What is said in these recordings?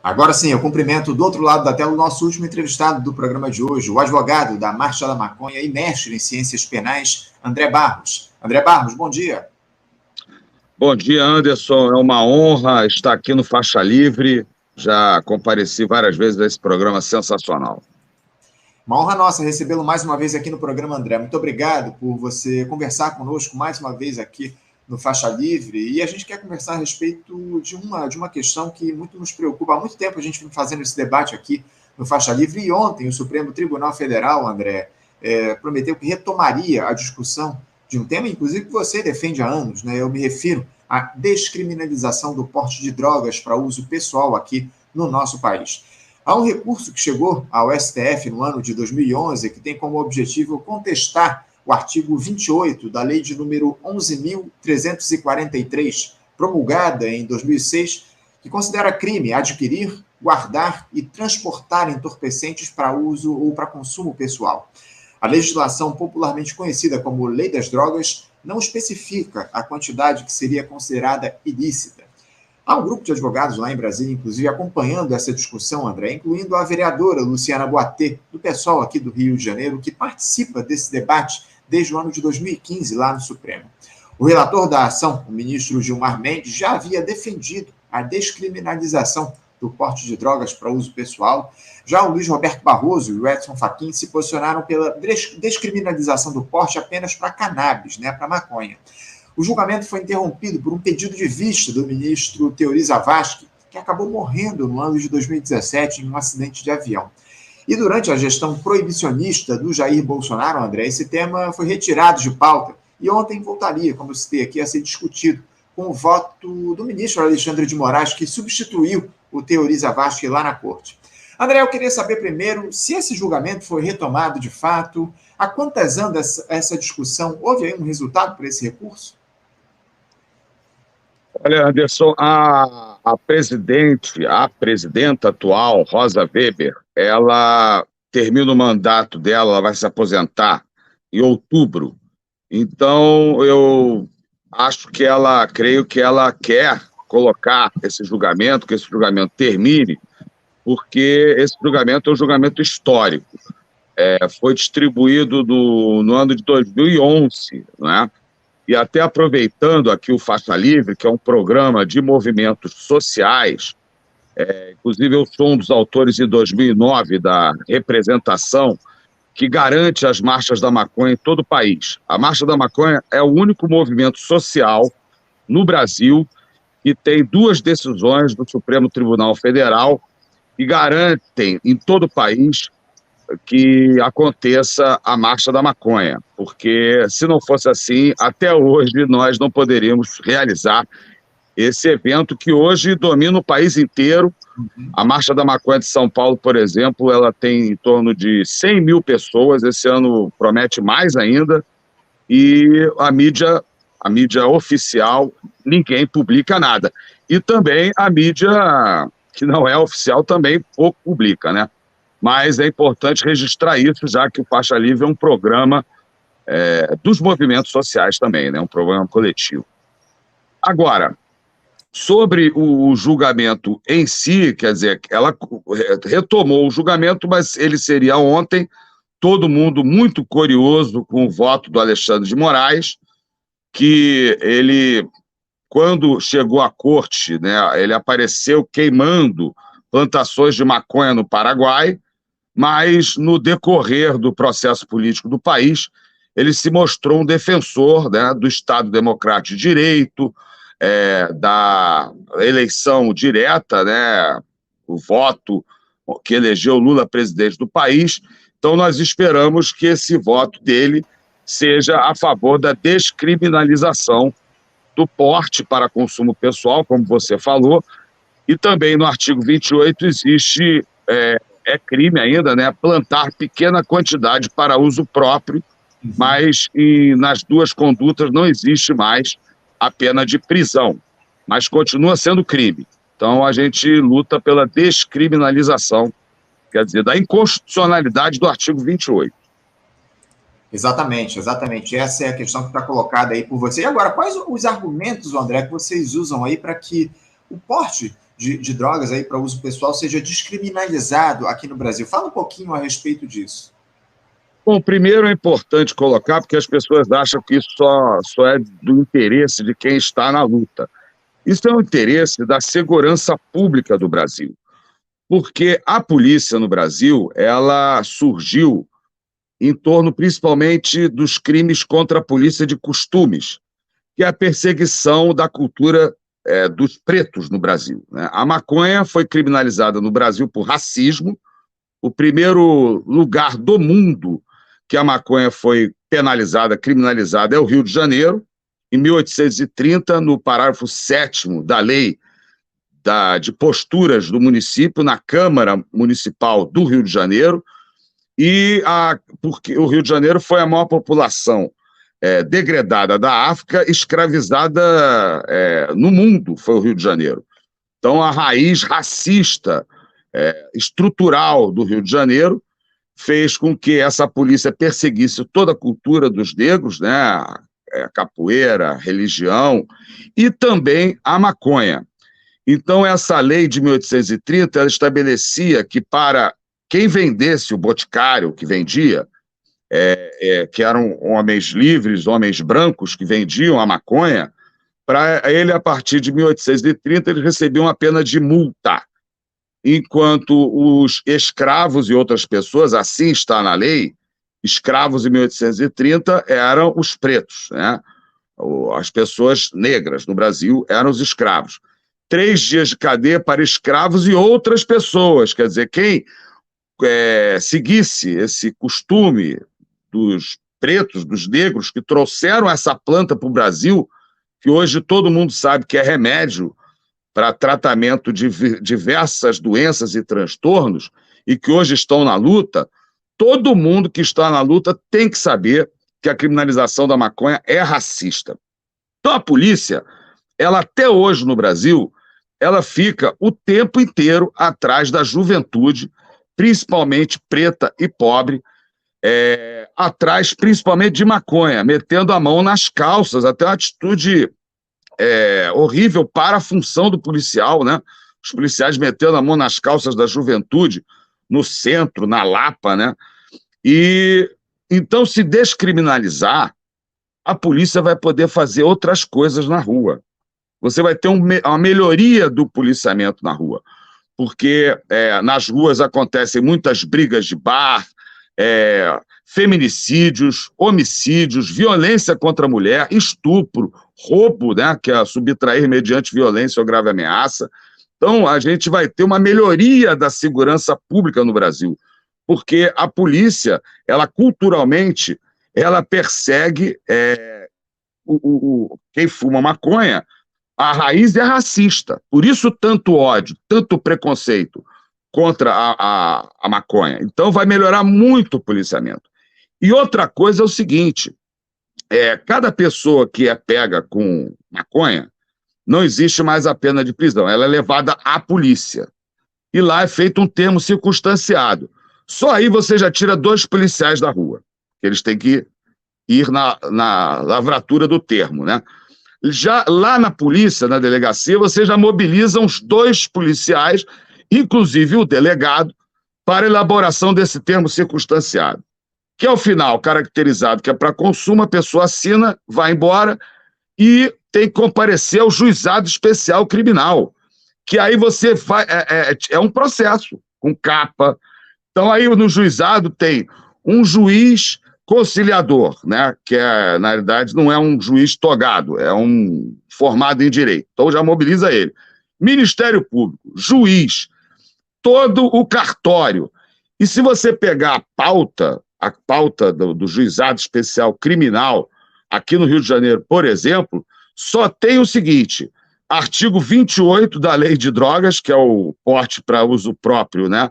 Agora sim, eu cumprimento do outro lado da tela o nosso último entrevistado do programa de hoje, o advogado da Marcha da Maconha e mestre em Ciências Penais, André Barros. André Barros, bom dia. Bom dia, Anderson. É uma honra estar aqui no Faixa Livre. Já compareci várias vezes a esse programa sensacional. Uma honra nossa recebê-lo mais uma vez aqui no programa, André. Muito obrigado por você conversar conosco mais uma vez aqui no Faixa Livre. E a gente quer conversar a respeito de uma questão que muito nos preocupa. Há muito tempo a gente vem fazendo esse debate aqui no Faixa Livre. E ontem o Supremo Tribunal Federal, André, prometeu que retomaria a discussão de um tema, inclusive, que você defende há anos, né? Eu me refiro à descriminalização do porte de drogas para uso pessoal aqui no nosso país. Há um recurso que chegou ao STF no ano de 2011 que tem como objetivo contestar o artigo 28 da lei de número 11.343, promulgada em 2006, que considera crime adquirir, guardar e transportar entorpecentes para uso ou para consumo pessoal. A legislação popularmente conhecida como Lei das Drogas não especifica a quantidade que seria considerada ilícita. Há um grupo de advogados lá em Brasília, inclusive, acompanhando essa discussão, André, incluindo a vereadora Luciana Boatê, do PSOL aqui do Rio de Janeiro, que participa desse debate desde o ano de 2015, lá no Supremo. O relator da ação, o ministro Gilmar Mendes, já havia defendido a descriminalização do porte de drogas para uso pessoal. Já o Luiz Roberto Barroso e o Edson Fachin se posicionaram pela descriminalização do porte apenas para cannabis, né, para maconha. O julgamento foi interrompido por um pedido de vista do ministro Teori Zavascki, que acabou morrendo no ano de 2017 em um acidente de avião. E durante a gestão proibicionista do Jair Bolsonaro, André, esse tema foi retirado de pauta e ontem voltaria, como eu citei aqui, a ser discutido com o voto do ministro Alexandre de Moraes, que substituiu o Teori Zavascki lá na corte. André, eu queria saber primeiro se esse julgamento foi retomado de fato, há quantas andas essa discussão, houve aí um resultado para esse recurso? Olha, Anderson, a presidenta atual, Rosa Weber, ela termina o mandato dela, ela vai se aposentar em outubro. Então, eu creio que ela quer colocar esse julgamento, que esse julgamento termine, porque esse julgamento é um julgamento histórico. Foi distribuído no ano de 2011, não é? E até aproveitando aqui o Faixa Livre, que é um programa de movimentos sociais, inclusive eu sou um dos autores em 2009 da representação que garante as marchas da maconha em todo o país. A Marcha da Maconha é o único movimento social no Brasil que tem duas decisões do Supremo Tribunal Federal que garantem em todo o país que aconteça a Marcha da Maconha, porque se não fosse assim, até hoje nós não poderíamos realizar esse evento que hoje domina o país inteiro. A Marcha da Maconha de São Paulo, por exemplo, ela tem em torno de 100 mil pessoas, esse ano promete mais ainda, e a mídia oficial, ninguém publica nada. E também a mídia que não é oficial também pouco publica, né? Mas é importante registrar isso, já que o Faixa Livre é um programa dos movimentos sociais também, né? Um programa coletivo. Agora, sobre o julgamento em si, quer dizer, ela retomou o julgamento, mas ele seria ontem, todo mundo muito curioso com o voto do Alexandre de Moraes, que ele, quando chegou à corte, né, ele apareceu queimando plantações de maconha no Paraguai, mas no decorrer do processo político do país, ele se mostrou um defensor, né, do Estado Democrático de Direito, da eleição direta, né, o voto que elegeu Lula presidente do país. Então, nós esperamos que esse voto dele seja a favor da descriminalização do porte para consumo pessoal, como você falou, e também no artigo 28 existe... é crime ainda, né, plantar pequena quantidade para uso próprio, mas nas duas condutas não existe mais a pena de prisão, mas continua sendo crime. Então a gente luta pela descriminalização, quer dizer, da inconstitucionalidade do artigo 28. Exatamente, exatamente. Essa é a questão que está colocada aí por você. E agora, quais os argumentos, André, que vocês usam aí para que o porte de drogas aí para uso pessoal seja descriminalizado aqui no Brasil. Fala um pouquinho a respeito disso. Bom, primeiro é importante colocar, porque as pessoas acham que isso só é do interesse de quem está na luta. Isso é o interesse da segurança pública do Brasil, porque a polícia no Brasil, ela surgiu em torno principalmente dos crimes contra a polícia de costumes, que é a perseguição da cultura dos pretos no Brasil, né? A maconha foi criminalizada no Brasil por racismo. O primeiro lugar do mundo que a maconha foi penalizada, criminalizada, é o Rio de Janeiro, em 1830, no parágrafo 7º da lei de posturas do município, na Câmara Municipal do Rio de Janeiro, porque o Rio de Janeiro foi a maior população degradada da África, escravizada no mundo, foi o Rio de Janeiro. Então, a raiz racista estrutural do Rio de Janeiro fez com que essa polícia perseguisse toda a cultura dos negros, né? A capoeira, a religião e também a maconha. Então, essa lei de 1830 ela estabelecia que para quem vendesse o boticário, que vendia, que eram homens livres, homens brancos que vendiam a maconha, para ele, a partir de 1830, eles recebiam a pena de multa, enquanto os escravos e outras pessoas, assim está na lei, escravos em 1830 eram os pretos, né? As pessoas negras no Brasil eram os escravos. 3 dias de cadeia para escravos e outras pessoas, quer dizer, quem seguisse esse costume dos pretos, dos negros, que trouxeram essa planta para o Brasil, que hoje todo mundo sabe que é remédio para tratamento de diversas doenças e transtornos, e que hoje estão na luta, todo mundo que está na luta tem que saber que a criminalização da maconha é racista. Então a polícia, ela até hoje no Brasil, ela fica o tempo inteiro atrás da juventude, principalmente preta e pobre, atrás principalmente de maconha, metendo a mão nas calças, até uma atitude horrível para a função do policial, né? Os policiais metendo a mão nas calças da juventude, no centro, na Lapa, né? E então, se descriminalizar, a polícia vai poder fazer outras coisas na rua. Você vai ter uma melhoria do policiamento na rua, porque nas ruas acontecem muitas brigas de bar, feminicídios, homicídios, violência contra a mulher, estupro, roubo, né, que é subtrair mediante violência ou grave ameaça. Então, a gente vai ter uma melhoria da segurança pública no Brasil, porque a polícia, ela culturalmente, ela persegue quem fuma maconha, a raiz é racista. Por isso, tanto ódio, tanto preconceito contra a maconha. Então, vai melhorar muito o policiamento. E outra coisa é o seguinte, cada pessoa que é pega com maconha, não existe mais a pena de prisão, ela é levada à polícia. E lá é feito um termo circunstanciado. Só aí você já tira 2 policiais da rua, que eles têm que ir na lavratura do termo, né? Já lá na polícia, na delegacia, você já mobiliza uns 2 policiais, inclusive o delegado, para elaboração desse termo circunstanciado, que ao final, caracterizado que é para consumo, a pessoa assina, vai embora e tem que comparecer ao juizado especial criminal, que aí você faz, é um processo com capa. Então aí no juizado tem um juiz conciliador, né, que na realidade não é um juiz togado, é um formado em direito, então já mobiliza ele. Ministério Público, juiz, todo o cartório. E se você pegar a pauta do juizado especial criminal aqui no Rio de Janeiro, por exemplo, só tem o seguinte, artigo 28 da Lei de Drogas, que é o porte para uso próprio, né,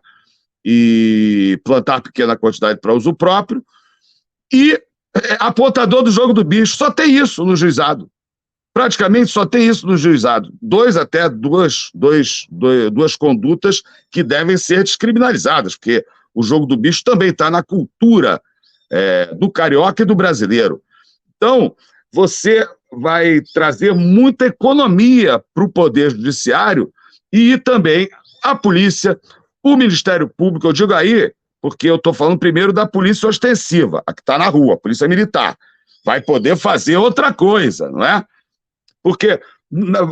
e plantar pequena quantidade para uso próprio, e apontador do jogo do bicho, só tem isso no juizado. Praticamente só tem isso no juizado. Duas condutas que devem ser descriminalizadas, porque o jogo do bicho também está na cultura do carioca e do brasileiro. Então, você vai trazer muita economia para o Poder Judiciário e também a polícia, o Ministério Público, eu digo aí, porque eu estou falando primeiro da polícia ostensiva, a que está na rua, a polícia militar, vai poder fazer outra coisa, não é? Porque,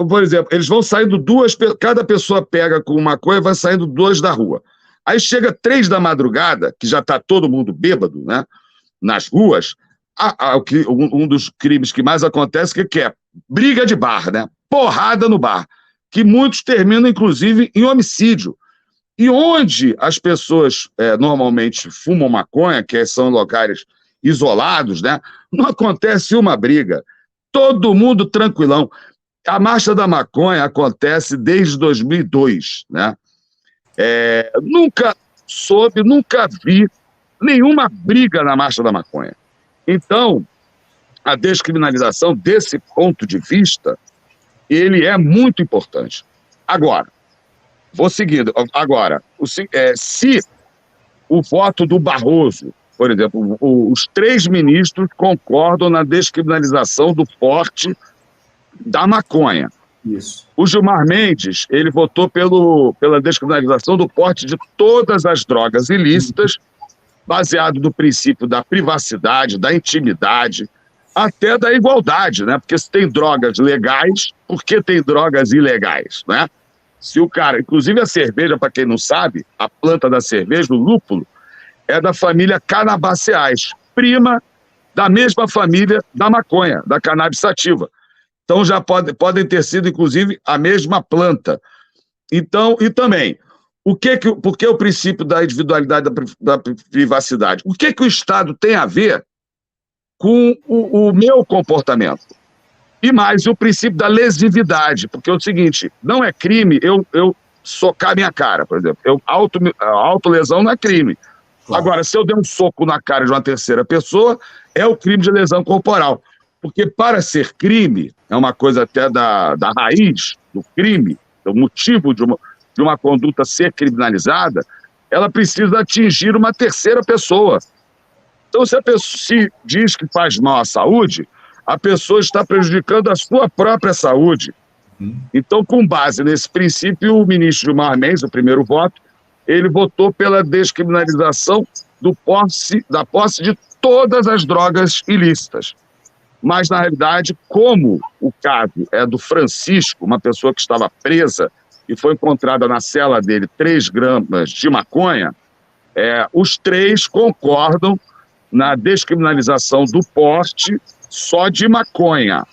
por exemplo, eles vão saindo duas, cada pessoa pega com maconha e vai saindo duas da rua. Aí chega 3 da madrugada, que já está todo mundo bêbado, né, nas ruas, um dos crimes que mais acontece, que é briga de bar, né, porrada no bar, que muitos terminam, inclusive, em homicídio. E onde as pessoas normalmente fumam maconha, que são locais isolados, né, não acontece uma briga. Todo mundo tranquilão. A Marcha da Maconha acontece desde 2002, né? Nunca soube, nunca vi nenhuma briga na Marcha da Maconha. Então, a descriminalização, desse ponto de vista, ele é muito importante. Agora, vou seguindo. Agora, se o voto do Barroso, por exemplo, os 3 ministros concordam na descriminalização do porte da maconha. Isso. O Gilmar Mendes, ele votou pela descriminalização do porte de todas as drogas ilícitas, baseado no princípio da privacidade, da intimidade, até da igualdade, né? Porque se tem drogas legais, por que tem drogas ilegais, né? Se o cara, inclusive a cerveja, para quem não sabe, a planta da cerveja, o lúpulo, é da família Canabaceae, prima da mesma família da maconha, da cannabis sativa. Então já podem ter sido, inclusive, a mesma planta. Então, e também, por que o princípio da individualidade da privacidade? O que o Estado tem a ver com o meu comportamento? E mais, o princípio da lesividade, porque é o seguinte, não é crime eu socar minha cara, por exemplo. A autolesão não é crime. Claro. Agora, se eu der um soco na cara de uma terceira pessoa, é o crime de lesão corporal. Porque para ser crime, é uma coisa até da raiz do crime, do motivo de uma conduta ser criminalizada, ela precisa atingir uma terceira pessoa. Então, se a pessoa se diz que faz mal à saúde, a pessoa está prejudicando a sua própria saúde. Então, com base nesse princípio, o ministro Gilmar Mendes, o primeiro voto, ele votou pela descriminalização da posse de todas as drogas ilícitas. Mas, na realidade, como o caso é do Francisco, uma pessoa que estava presa e foi encontrada na cela dele 3 gramas de maconha, os 3 concordam na descriminalização do porte só de maconha,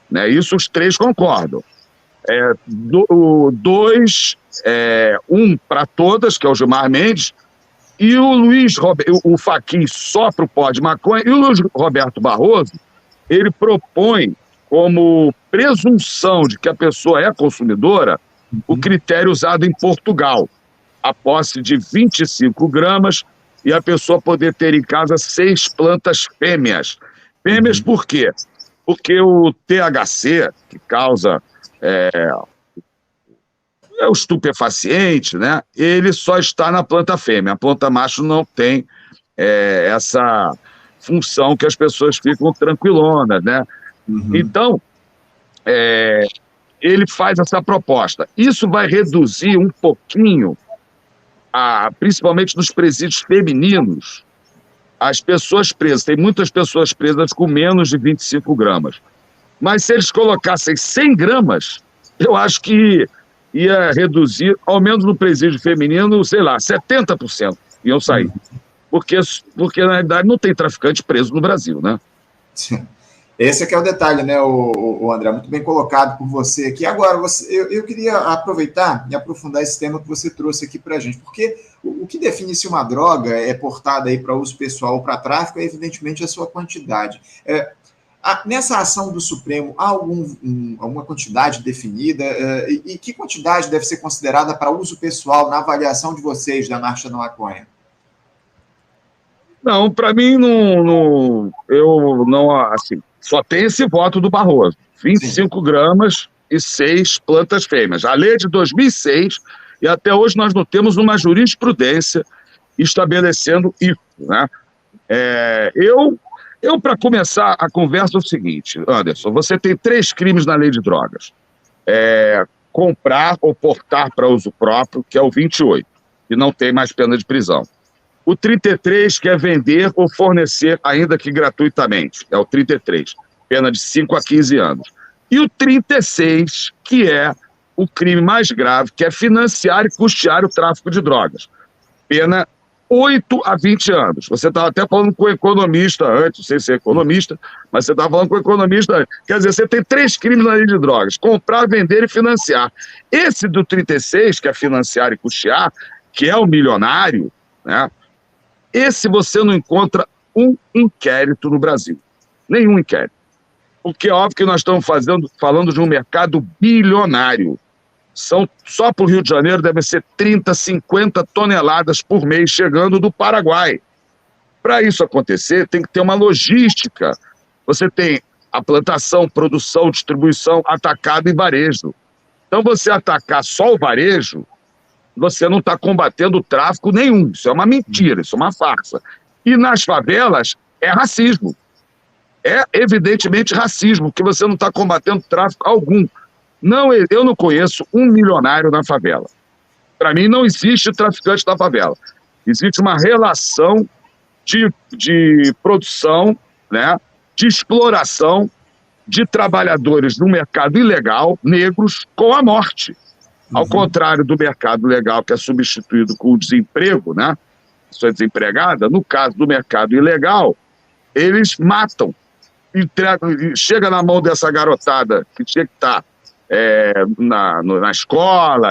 né? Isso os 3 concordam. 1 para todas, que é o Gilmar Mendes, e o Fachin só para o pó de maconha, e o Luiz Roberto Barroso, ele propõe como presunção de que a pessoa é consumidora o critério usado em Portugal, a posse de 25 gramas e a pessoa poder ter em casa 6 plantas fêmeas. Fêmeas por quê? Porque o THC, que causa o estupefaciente, né? Ele só está na planta fêmea. A planta macho não tem essa função que as pessoas ficam tranquilonas, né? Então, ele faz essa proposta. Isso vai reduzir um pouquinho, principalmente nos presídios femininos, as pessoas presas. Tem muitas pessoas presas com menos de 25 gramas. Mas se eles colocassem 100 gramas, eu acho que ia reduzir, ao menos no presídio feminino, sei lá, 70% iam sair. Porque, na realidade, não tem traficante preso no Brasil, né? Esse aqui é o detalhe, né, o André? Muito bem colocado por você aqui. Agora, eu queria aproveitar e aprofundar esse tema que você trouxe aqui para a gente, porque o que define se uma droga é portada aí para uso pessoal ou para tráfico é, evidentemente, a sua quantidade. Nessa ação do Supremo, há alguma quantidade definida? E que quantidade deve ser considerada para uso pessoal na avaliação de vocês da Marcha da Maconha? Não, para mim, eu não, assim, só tem esse voto do Barroso, 25 Sim. gramas e 6 plantas fêmeas. A lei é de 2006 e até hoje nós não temos uma jurisprudência estabelecendo isso, né? Para começar a conversa, é o seguinte, Anderson, você tem 3 crimes na lei de drogas. comprar ou portar para uso próprio, que é o 28, que não tem mais pena de prisão. O 33, que é vender ou fornecer, ainda que gratuitamente, é o 33, pena de 5 a 15 anos. E o 36, que é o crime mais grave, que é financiar e custear o tráfico de drogas. Pena 8 a 20 anos. Você estava até falando com o economista antes, não sei se é economista, mas você estava falando com o economista antes. Quer dizer, você tem 3 crimes na lei de drogas: comprar, vender e financiar. Esse do 36, que é financiar e custear, que é o milionário, né? Esse você não encontra um inquérito no Brasil. Nenhum inquérito. Porque é óbvio que nós estamos falando de um mercado bilionário. Só para o Rio de Janeiro devem ser 30, 50 toneladas por mês chegando do Paraguai. Para isso acontecer, tem que ter uma logística. Você tem a plantação, produção, distribuição, atacado e varejo. Então, você atacar só o varejo, você não está combatendo o tráfico nenhum. Isso é uma mentira, isso é uma farsa. E nas favelas é racismo. É evidentemente racismo, porque você não está combatendo tráfico algum. Não, eu não conheço um milionário na favela. Para mim, não existe traficante na favela. Existe uma relação de produção, né, de exploração de trabalhadores no mercado ilegal, negros, com a morte. Ao contrário do mercado legal, que é substituído com o desemprego, né? A pessoa é desempregada, no caso do mercado ilegal, eles matam. Chega na mão dessa garotada que tinha que estar na escola,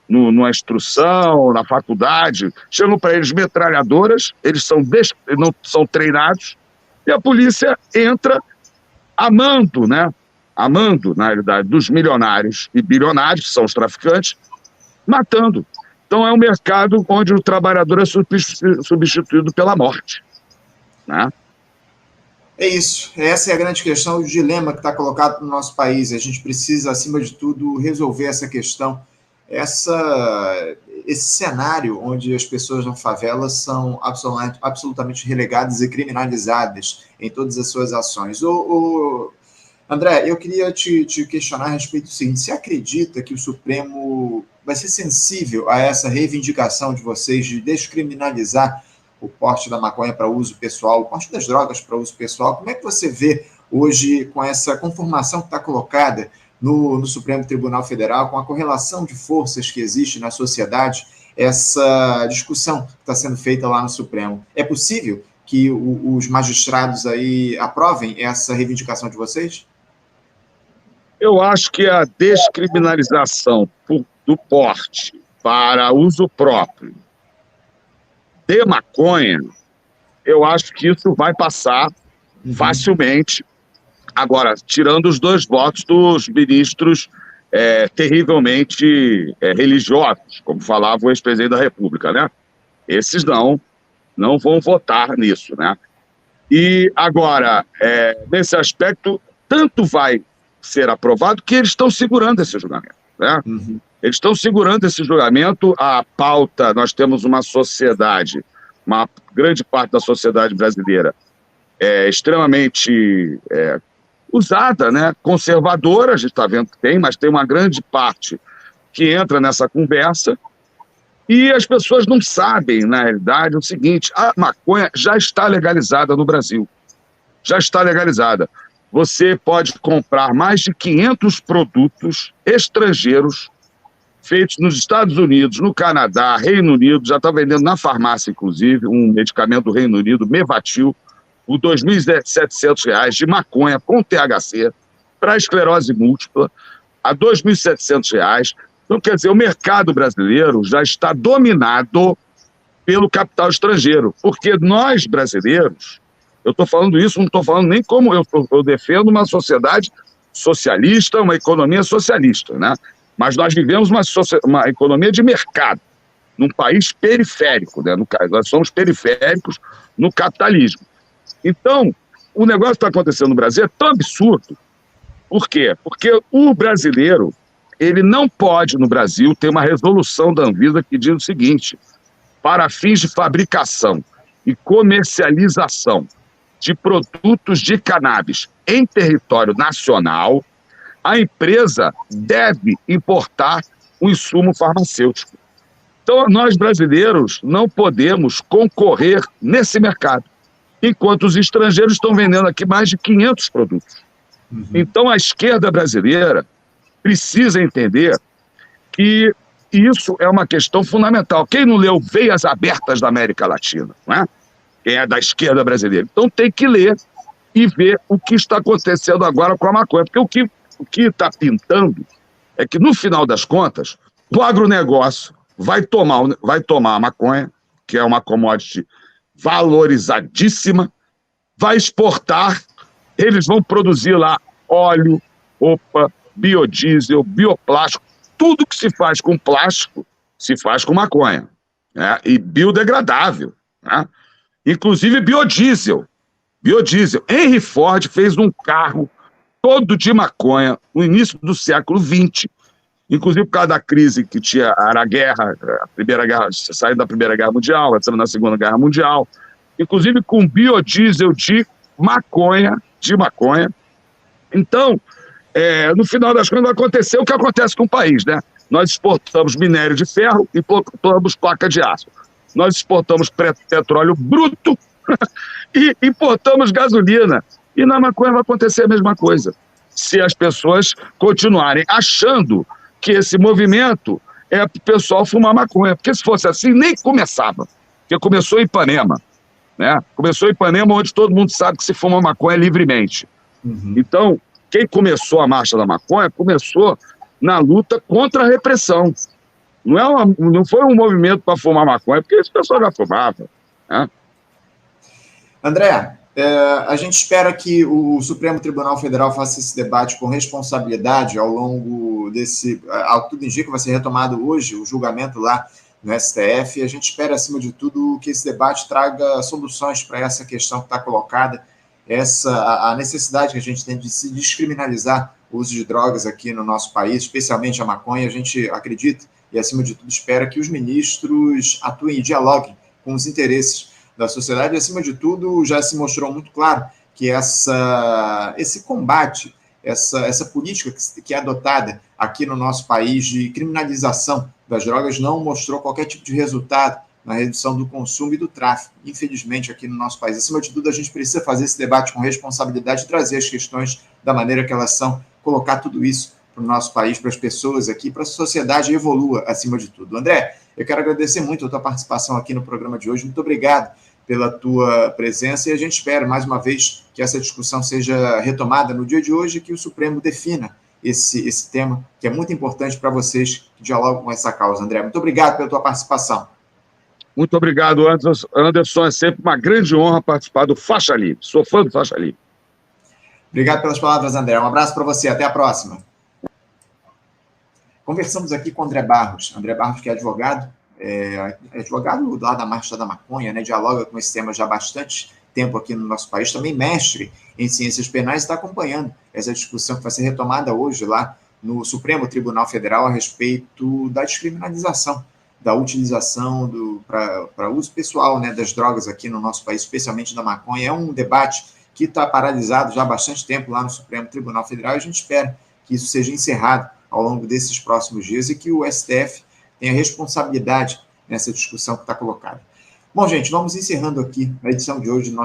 numa instrução, na faculdade, chegam para eles metralhadoras, eles não são treinados, e a polícia entra amando, né? Amando, na realidade, dos milionários e bilionários, que são os traficantes, matando. Então é um mercado onde o trabalhador é substituído pela morte, né? É isso. Essa é a grande questão, o dilema que está colocado no nosso país. A gente precisa, acima de tudo, resolver essa questão, esse cenário onde as pessoas na favela são absolutamente relegadas e criminalizadas em todas as suas ações. André, eu queria te questionar a respeito do seguinte: você acredita que o Supremo vai ser sensível a essa reivindicação de vocês de descriminalizar o porte da maconha para uso pessoal, o porte das drogas para uso pessoal? Como é que você vê hoje, com essa conformação que está colocada no Supremo Tribunal Federal, com a correlação de forças que existe na sociedade, essa discussão que está sendo feita lá no Supremo? É possível que os magistrados aí aprovem essa reivindicação de vocês? Eu acho que a descriminalização do porte para uso próprio de maconha, eu acho que isso vai passar facilmente. Agora, tirando os 2 votos dos ministros terrivelmente religiosos, como falava o ex-presidente da República, né? Esses não vão votar nisso, né? E agora, nesse aspecto, tanto vai ser aprovado que eles estão segurando esse julgamento, né? Eles estão segurando esse julgamento. A pauta, nós temos uma sociedade, uma grande parte da sociedade brasileira extremamente usada, né? Conservadora, a gente está vendo que tem, mas tem uma grande parte que entra nessa conversa, e as pessoas não sabem, na realidade, o seguinte: a maconha já está legalizada no Brasil. Já está legalizada. Você pode comprar mais de 500 produtos estrangeiros feitos nos Estados Unidos, no Canadá, Reino Unido, já está vendendo na farmácia, inclusive, um medicamento do Reino Unido, Mevatil, por R$ 2.700 de maconha com THC para esclerose múltipla, a R$ 2.700. Então, quer dizer, o mercado brasileiro já está dominado pelo capital estrangeiro, porque nós, brasileiros, eu estou falando isso, não estou falando nem como eu defendo uma sociedade socialista, uma economia socialista, né? Mas nós vivemos uma economia de mercado, num país periférico, né? Nós somos periféricos no capitalismo. Então, o negócio que está acontecendo no Brasil é tão absurdo. Por quê? Porque o brasileiro, ele não pode, no Brasil, ter uma resolução da Anvisa que diz o seguinte: para fins de fabricação e comercialização de produtos de cannabis em território nacional, a empresa deve importar o insumo farmacêutico. Então, nós brasileiros não podemos concorrer nesse mercado, enquanto os estrangeiros estão vendendo aqui mais de 500 produtos. Então, a esquerda brasileira precisa entender que isso é uma questão fundamental. Quem não leu Veias Abertas da América Latina, não é? Quem é da esquerda brasileira? Então tem que ler e ver o que está acontecendo agora com a maconha. Porque o que está pintando é que, no final das contas, o agronegócio vai tomar a maconha, que é uma commodity valorizadíssima, vai exportar, eles vão produzir lá óleo, roupa, biodiesel, bioplástico, tudo que se faz com plástico se faz com maconha, né? E biodegradável, né? Inclusive biodiesel. Henry Ford fez um carro todo de maconha no início do século XX, inclusive por causa da crise que tinha a guerra, a Primeira Guerra, saindo da Primeira Guerra Mundial, entrando na Segunda Guerra Mundial, inclusive com biodiesel de maconha. Então, no final das contas, vai acontecer o que acontece com o país, né? Nós exportamos minério de ferro e exportamos placa de aço. Nós exportamos petróleo bruto e importamos gasolina. E na maconha vai acontecer a mesma coisa. Se as pessoas continuarem achando que esse movimento é para o pessoal fumar maconha. Porque se fosse assim, nem começava. Porque começou em Ipanema, né? Começou em Ipanema, onde todo mundo sabe que se fuma maconha livremente. Então, quem começou a Marcha da Maconha começou na luta contra a repressão. Não foi um movimento para fumar maconha, porque esse pessoal já fumava, né? André, a gente espera que o Supremo Tribunal Federal faça esse debate com responsabilidade ao longo desse... Ao tudo indica, vai ser retomado hoje o julgamento lá no STF, e a gente espera, acima de tudo, que esse debate traga soluções para essa questão que está colocada, a necessidade que a gente tem de se descriminalizar o uso de drogas aqui no nosso país, especialmente a maconha. A gente acredita e, acima de tudo, espera que os ministros atuem e dialoguem com os interesses da sociedade. E, acima de tudo, já se mostrou muito claro que esse combate, essa política que é adotada aqui no nosso país de criminalização das drogas não mostrou qualquer tipo de resultado na redução do consumo e do tráfico, infelizmente, aqui no nosso país. Acima de tudo, a gente precisa fazer esse debate com responsabilidade e trazer as questões da maneira que elas são, colocar tudo isso para o nosso país, para as pessoas aqui, para a sociedade evolua, acima de tudo. André, eu quero agradecer muito a tua participação aqui no programa de hoje. Muito obrigado pela tua presença e a gente espera, mais uma vez, que essa discussão seja retomada no dia de hoje e que o Supremo defina esse tema, que é muito importante para vocês que dialogam com essa causa. André, muito obrigado pela tua participação. Muito obrigado, Anderson. É sempre uma grande honra participar do Faixa Livre. Sou fã do Faixa Livre. Obrigado pelas palavras, André. Um abraço para você. Até a próxima. Conversamos aqui com André Barros. André Barros, que é advogado lá da Marcha da Maconha, né? Dialoga com esse tema já há bastante tempo aqui no nosso país. Também mestre em ciências penais, está acompanhando essa discussão que vai ser retomada hoje lá no Supremo Tribunal Federal a respeito da descriminalização da utilização para uso pessoal, né, das drogas aqui no nosso país, especialmente da maconha. É um debate que está paralisado já há bastante tempo lá no Supremo Tribunal Federal e a gente espera que isso seja encerrado ao longo desses próximos dias e que o STF tenha responsabilidade nessa discussão que está colocada. Bom, gente, vamos encerrando aqui a edição de hoje do nosso